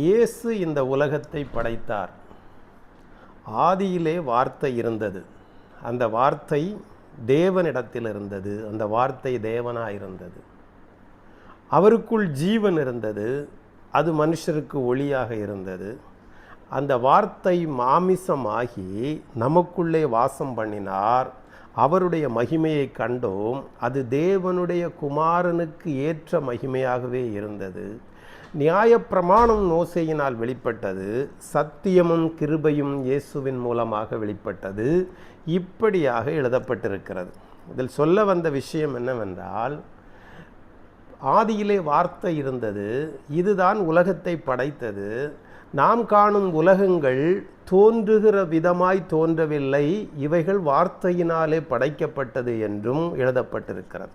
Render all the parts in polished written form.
இயேசு இந்த உலகத்தை படைத்தார். ஆதியிலே வார்த்தை இருந்தது. அந்த வார்த்தை தேவனிடத்தில் இருந்தது. அந்த வார்த்தை தேவனாக இருந்தது. அவருக்குள் ஜீவன் இருந்தது. அது மனுஷருக்கு ஒளியாக இருந்தது. அந்த வார்த்தை மாமிசமாகி நமக்குள்ளே வாசம் பண்ணினார். அவருடைய மகிமையை கண்டோம். அது தேவனுடைய குமாரனுக்கு ஏற்ற மகிமையாகவே இருந்தது. நியாயப்பிரமாணம் மோசேயினால் வெளிப்பட்டது. சத்தியமும் கிருபையும் இயேசுவின் மூலமாக வெளிப்பட்டது. இப்படியாக எழுதப்பட்டிருக்கிறது. இதில் சொல்ல வந்த விஷயம் என்னவென்றால், ஆதியிலே வார்த்தை இருந்தது. இதுதான் உலகத்தை படைத்தது. நாம் காணும் உலகங்கள் தோன்றுகிற விதமாய் தோன்றவில்லை. இவைகள் வார்த்தையினாலே படைக்கப்பட்டது என்றும் எழுதப்பட்டிருக்கிறது.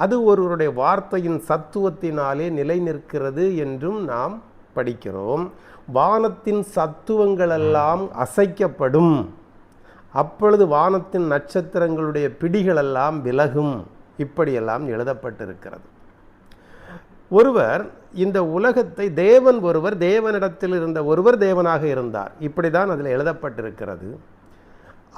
அது ஒருவருடைய வார்த்தையின் சத்துவத்தினாலே நிலை நிற்கிறது என்றும் நாம் படிக்கிறோம். வானத்தின் சத்துவங்களெல்லாம் அசைக்கப்படும். அப்பொழுது வானத்தின் நட்சத்திரங்களுடைய பிடிகளெல்லாம் விலகும். இப்படியெல்லாம் எழுதப்பட்டிருக்கிறது. ஒருவர் இந்த உலகத்தை ஒருவர் தேவனிடத்தில் இருந்த ஒருவர் தேவனாக இருந்தார். இப்படி தான் அதில் எழுதப்பட்டிருக்கிறது.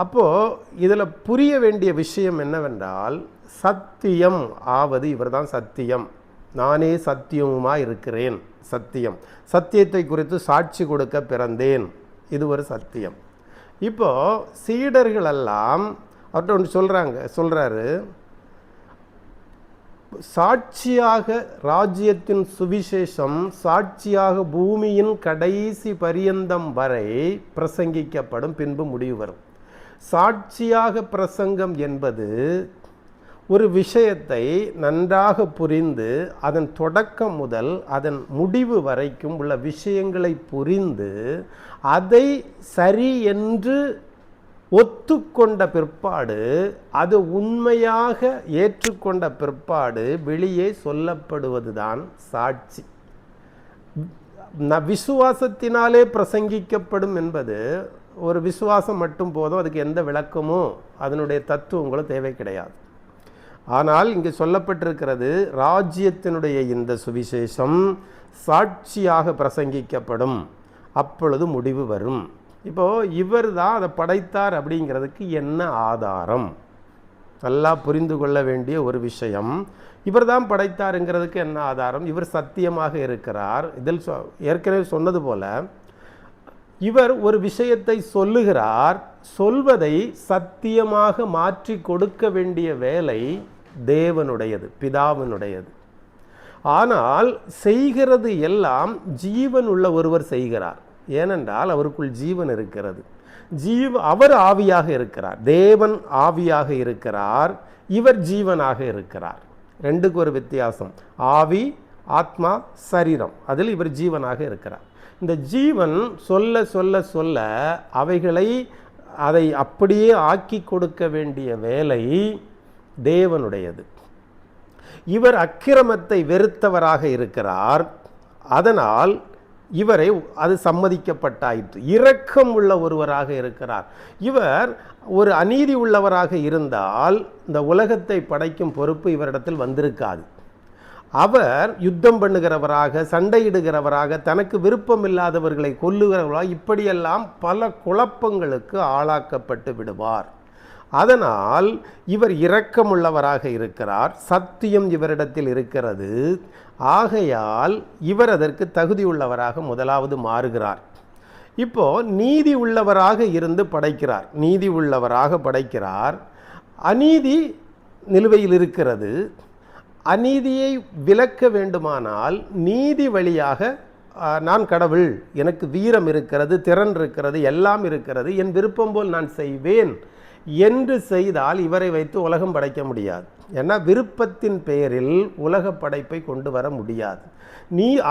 அப்போது இதில் புரிய வேண்டிய விஷயம் என்னவென்றால், சத்தியம் ஆவது இவர் தான் சத்தியம். நானே சத்தியமுமாய் இருக்கிறேன். சத்தியம். சத்தியத்தை குறித்து சாட்சி கொடுக்க பிறந்தேன். இது ஒரு சத்தியம். இப்போது சீடர்களெல்லாம் அவர்கிட்ட ஒன்று சொல்கிறாரு, சாட்சியாக ராஜ்யத்தின் சுவிசேஷம் சாட்சியாக பூமியின் கடைசி பரியந்தம் வரை பிரசங்கிக்கப்படும், பின்பு முடிவு வரும். சாட்சியாக பிரசங்கம் என்பது ஒரு விஷயத்தை நன்றாக புரிந்து அதன் தொடக்கம் முதல் அதன் முடிவு வரைக்கும் உள்ள விஷயங்களை புரிந்து அதை சரி என்று ஒத்துக்கொண்ட பிற்பாடு, அது உண்மையாக ஏற்றுக்கொண்ட பிற்பாடு வெளியே சொல்லப்படுவதுதான் சாட்சி. விசுவாசத்தினாலே பிரசங்கிக்கப்படும் என்பது ஒரு விசுவாசம் மட்டும் போதும். அதுக்கு எந்த விளக்கமோ அதனுடைய தத்துவங்களும் தேவை கிடையாது. ஆனால் இங்கு சொல்லப்பட்டிருக்கிறது, ராஜ்யத்தினுடைய இந்த சுவிசேஷம் சாட்சியாக பிரசங்கிக்கப்படும், அப்பொழுது முடிவு வரும். இப்போது இவர் தான் அதை படைத்தார் அப்படிங்கிறதுக்கு என்ன ஆதாரம்? நல்லா புரிந்து கொள்ள வேண்டிய ஒரு விஷயம். இவர் தான் படைத்தாருங்கிறதுக்கு என்ன ஆதாரம்? இவர் சத்தியமாக இருக்கிறார். இதில் ஏற்கனவே சொன்னது போல, இவர் ஒரு விஷயத்தை சொல்லுகிறார். சொல்வதை சத்தியமாக மாற்றி கொடுக்க வேண்டிய வேலை தேவனுடையது, பிதாவினுடையது. ஆனால் செய்கிறது எல்லாம் ஜீவன் உள்ள ஒருவர் செய்கிறார். ஏனென்றால் அவருக்குள் ஜீவன் இருக்கிறது. அவர் ஆவியாக இருக்கிறார். தேவன் ஆவியாக இருக்கிறார். இவர் ஜீவனாக இருக்கிறார். ரெண்டுக்கு ஒரு வித்தியாசம். ஆவி, ஆத்மா, சரீரம். அதில் இவர் ஜீவனாக இருக்கிறார். இந்த ஜீவன் சொல்ல சொல்ல சொல்ல அதை அப்படியே ஆக்கி கொடுக்க வேண்டிய வேலை தேவனுடையது. இவர் அக்கிரமத்தை வெறுத்தவராக இருக்கிறார். அதனால் இவரை அது சம்மதிக்கப்பட்டாயிற்று. இரக்கம் உள்ள ஒருவராக இருக்கிறார். இவர் ஒரு அநீதி உள்ளவராக இருந்தால் இந்த உலகத்தை படைக்கும் பொறுப்பு இவரிடத்தில் வந்திருக்காது. அவர் யுத்தம் பண்ணுகிறவராக, சண்டையிடுகிறவராக, தனக்கு விருப்பம் இல்லாதவர்களை கொல்லுகிறவராக, இப்படியெல்லாம் பல குழப்பங்களுக்கு ஆளாக்கப்பட்டு விடுவார். அதனால் இவர் இரக்கமுள்ளவராக இருக்கிறார். சத்தியம் இவரிடத்தில் இருக்கிறது. ஆகையால் இவர் அதற்கு தகுதியுள்ளவராக முதலாவது மாறுகிறார். இப்போ நீதி உள்ளவராக இருந்து படைக்கிறார். நீதி உள்ளவராக படைக்கிறார். அநீதி நிலுவையில் இருக்கிறது. அநீதியை விலக்க வேண்டுமானால் நீதி வழியாக, நான் கடவுள், எனக்கு வீரம் இருக்கிறது, திறன் இருக்கிறது, எல்லாம் இருக்கிறது, என் விருப்பம் போல் நான் செய்வேன் என்று செய்தால் இவரை வைத்து உலகம் படைக்க முடியாது. ஏன்னா விருப்பத்தின் பெயரில் உலக படைப்பை கொண்டு வர முடியாது.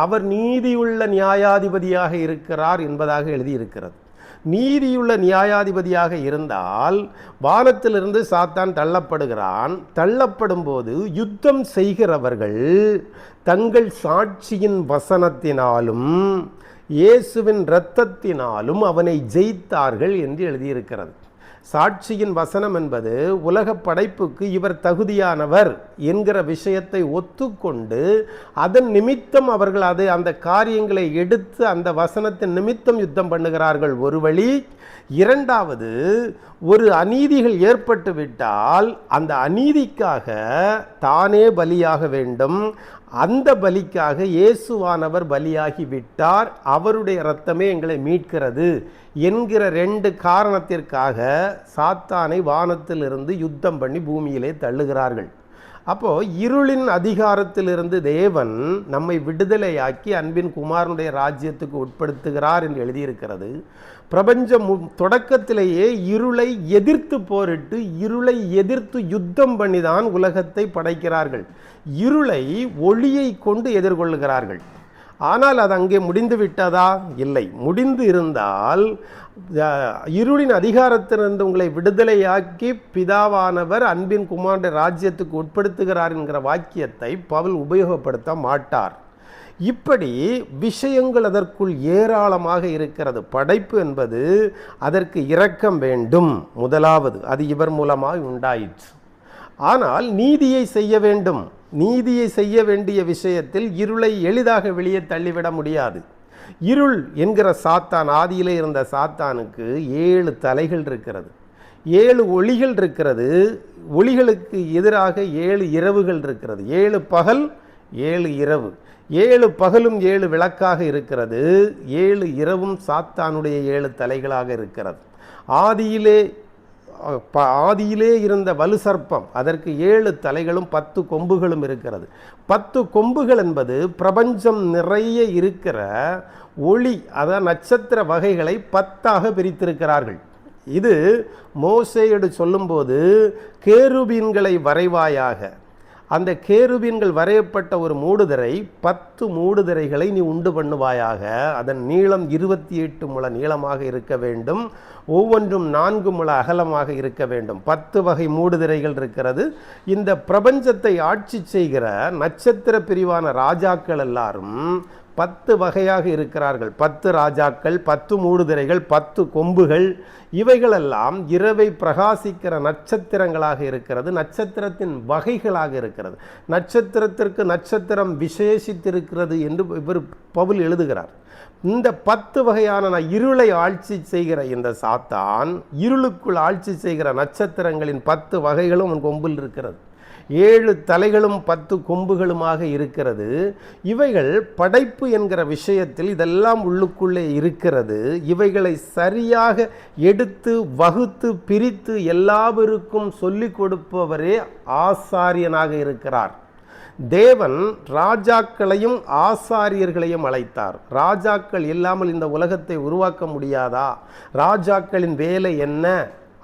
அவர் நீதியுள்ள நியாயாதிபதியாக இருக்கிறார் என்பதாக எழுதியிருக்கிறது. நீதியுள்ள நியாயாதிபதியாக இருந்தால் வானத்திலிருந்து சாத்தான் தள்ளப்படுகிறான். தள்ளப்படும் போது யுத்தம் செய்கிறவர்கள் தங்கள் சாட்சியின் வசனத்தினாலும் இயேசுவின் இரத்தத்தினாலும் அவனை ஜெயித்தார்கள் என்று எழுதியிருக்கிறது. சாட்சியின் வசனம் என்பது உலக படைப்புக்கு இவர் தகுதியானவர் என்கிற விஷயத்தை ஒத்துக்கொண்டு அதன் நிமித்தம் அவர்கள் அந்த காரியங்களை எடுத்து அந்த வசனத்தின் நிமித்தம் யுத்தம் பண்ணுகிறார்கள். ஒரு வழி. இரண்டாவது, ஒரு அநீதிகள் ஏற்பட்டு விட்டால் அந்த அநீதிக்காக தானே பலியாக வேண்டும். அந்த பலிக்காக இயேசுவானவர் பலியாகி விட்டார், அவருடைய இரத்தமே எங்களை மீட்கிறது என்கிற 2 காரணத்திற்காக சாத்தானை வானத்திலிருந்து யுத்தம் பண்ணி பூமியிலே தள்ளுகிறார்கள். அப்போது இருளின் அதிகாரத்திலிருந்து தேவன் நம்மை விடுதலையாக்கி அன்பின் குமாரனுடைய ராஜ்யத்துக்கு உட்படுத்துகிறார் என்று எழுதியிருக்கிறது. பிரபஞ்சம் தொடக்கத்திலேயே இருளை எதிர்த்து போரிட்டு இருளை எதிர்த்து யுத்தம் பண்ணிதான் உலகத்தை படைக்கிறார்கள். இருளை ஒளியை கொண்டு எதிர்கொள்கிறார்கள். ஆனால் அது அங்கே முடிந்து விட்டதா? இல்லை. முடிந்து இருந்தால் இருளின் அதிகாரத்திலிருந்து உங்களை விடுதலையாக்கி பிதாவானவர் அன்பின் குமாரனுடைய ராஜ்யத்துக்கு உட்படுத்துகிறார் என்கிற வாக்கியத்தை பவுல் உபயோகப்படுத்த மாட்டார். இப்படி விஷயங்கள் அதற்குள் ஏராளமாக இருக்கிறது. படைப்பு என்பது அதற்கு இரக்கம் வேண்டும். முதலாவது அது இவர் மூலமாக உண்டாயிற்று. ஆனால் நீதியை செய்ய வேண்டும். நீதியை செய்ய வேண்டிய விஷயத்தில் இருளை எளிதாக வெளியே தள்ளிவிட முடியாது. இருள் என்கிற சாத்தான், ஆதியிலே இருந்த சாத்தானுக்கு 7 தலைகள் இருக்கிறது, 7 ஒளிகள் இருக்கிறது. ஒளிகளுக்கு எதிராக 7 இரவுகள் இருக்கிறது. 7 பகல் 7 இரவு. 7 பகலும் 7 விளக்காக இருக்கிறது. 7 இரவும் சாத்தானுடைய 7 தலைகளாக இருக்கிறது. ஆதியிலே இருந்த வலு சர்ப்பம், அதற்கு 7 தலைகளும் 10 கொம்புகளும் இருக்கிறது. 10 கொம்புகள் என்பது பிரபஞ்சம் நிறைய இருக்கிற ஒளி, அதாவது நட்சத்திர வகைகளை 10ஆக பிரித்திருக்கிறார்கள். இது மோசேயோடு சொல்லும்போது கேருபீன்களை வரைவாயாக, அந்த கேருபீன்கள் வரையப்பட்ட ஒரு மூடுதிரை 10 மூடுதிரைகளை நீ உண்டு பண்ணுவாயாக. அதன் நீளம் 28 முழ நீளமாக இருக்க வேண்டும். ஒவ்வொன்றும் 4 முழ அகலமாக இருக்க வேண்டும். 10 வகை மூடுதிரைகள் இருக்கிறது. இந்த பிரபஞ்சத்தை ஆட்சி செய்கிற நட்சத்திர பிரிவான ராஜாக்கள் எல்லாரும் 10 வகையாக இருக்கிறார்கள். 10 ராஜாக்கள், 10 மூடுதிரைகள், 10 கொம்புகள். இவைகளெல்லாம் இரவை பிரகாசிக்கிற நட்சத்திரங்களாக இருக்கிறது. நட்சத்திரத்தின் வகைகளாக இருக்கிறது. நட்சத்திரத்திற்கு நட்சத்திரம் விசேஷித்திருக்கிறது என்று இவர் பவுல் எழுதுகிறார். இந்த 10 வகையான இருளை ஆட்சி செய்கிற இந்த சாத்தான் இருளுக்குள் ஆட்சி செய்கிற நட்சத்திரங்களின் 10 வகைகளும் உன் கொம்பில் இருக்கிறது. 7 தலைகளும் 10 கொம்புகளுமாக இருக்கிறது. இவைகள் படைப்பு என்கிற விஷயத்தில் இதெல்லாம் உள்ளுக்குள்ளே இருக்கிறது. இவைகளை சரியாக எடுத்து வகுத்து பிரித்து எல்லாருக்கும் சொல்லிக் கொடுப்பவரே ஆசாரியனாக இருக்கிறார். தேவன் ராஜாக்களையும் ஆசாரியர்களையும் அழைத்தார். ராஜாக்கள் இல்லாமல் இந்த உலகத்தை உருவாக்க முடியாதா? ராஜாக்களின் வேலை என்ன?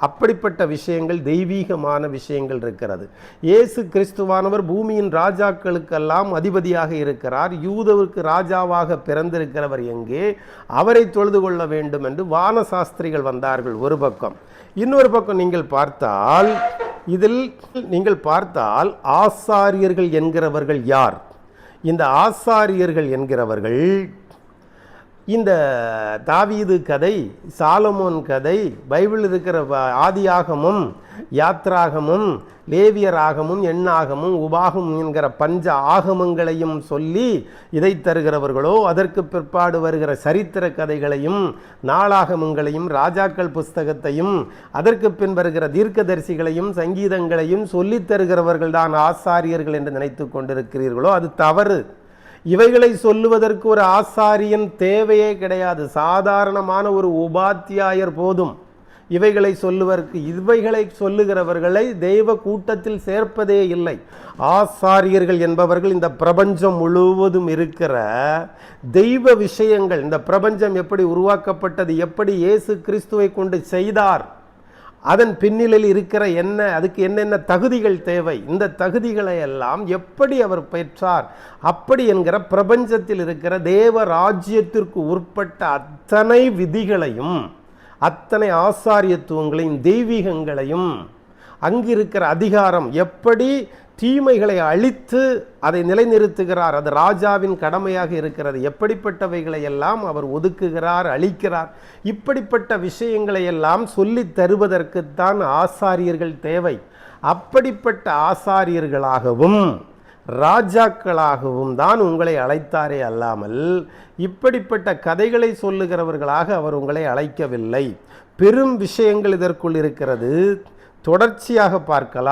அப்படிப்பட்ட விஷயங்கள், தெய்வீகமான விஷயங்கள் இருக்கிறது. இயேசு கிறிஸ்துவானவர் பூமியின் ராஜாக்களுக்கெல்லாம் அதிபதியாக இருக்கிறார். யூதருக்கு ராஜாவாக பிறந்திருக்கிறவர் எங்கே? அவரை தொழுது கொள்ள வேண்டும் என்று வான சாஸ்திரிகள் வந்தார்கள் ஒரு பக்கம். இன்னொரு பக்கம் நீங்கள் பார்த்தால் ஆசாரியர்கள் என்கிறவர்கள் யார்? இந்த ஆசாரியர்கள் என்கிறவர்கள் இந்த தாவீது கதை, சாலமோன் கதை, பைபிள் இருக்கிற ஆதியாகமும், யாத்ராகமும், லேவியராகமும், எண்ணாகமும், உபாகமும் என்கிற பஞ்ச ஆகமங்களையும் சொல்லி இதை தருகிறவர்களோ, அதற்கு பிற்பாடு வருகிற சரித்திர கதைகளையும், நாளாகமங்களையும், ராஜாக்கள் புஸ்தகத்தையும், அதற்கு பின் வருகிற தீர்க்கதரிசிகளையும், சங்கீதங்களையும் சொல்லித் தருகிறவர்கள் தான் ஆசாரியர்கள் என்று நினைத்து கொண்டிருக்கிறீர்களோ, அது தவறு. இவைகளை சொல்லுவதற்கு ஒரு ஆசாரியன் தேவையே கிடையாது. சாதாரணமான ஒரு உபாத்தியாயர் போதும் இவைகளை சொல்லுவதற்கு. இவைகளை சொல்லுகிறவர்களை தெய்வ கூட்டத்தில் சேர்ப்பதே இல்லை. ஆசாரியர்கள் என்பவர்கள் இந்த பிரபஞ்சம் முழுவதும் இருக்கிற தெய்வ விஷயங்கள், இந்த பிரபஞ்சம் எப்படி உருவாக்கப்பட்டது, எப்படி இயேசு கிறிஸ்துவை கொண்டு செய்தார், அதன் பின்னிலையில் இருக்கிற அதுக்கு என்னென்ன தகுதிகள் தேவை, இந்த தகுதிகளை எல்லாம் எப்படி அவர் பெற்றார், அப்படி என்கிற பிரபஞ்சத்தில் இருக்கிற தேவ ராஜ்யத்திற்கு உட்பட்ட அத்தனை விதிகளையும், அத்தனை ஆசாரியத்துவங்களையும், தெய்வீகங்களையும், அங்கிருக்கிற அதிகாரம் எப்படி தீமைகளை அழித்து அதை நிலைநிறுத்துகிறார். அது ராஜாவின் கடமையாக இருக்கிறது. எப்படிப்பட்டவைகளை எல்லாம் அவர் ஒதுக்குகிறார், அழிக்கிறார். இப்படிப்பட்ட விஷயங்களை எல்லாம் சொல்லித் தருவதற்குத்தான் ஆசாரியர்கள் தேவை. அப்படிப்பட்ட ஆசாரியர்களாகவும் ராஜாக்களாகவும் தான் உங்களை அழைத்தாரே அல்லாமல் இப்படிப்பட்ட கதைகளை சொல்லுகிறவர்களாக அவர் உங்களை அழைக்கவில்லை. பெரும் விஷயங்கள் இதற்குள் இருக்கிறது. தொடர்ச்சியாக பார்க்கலாம்.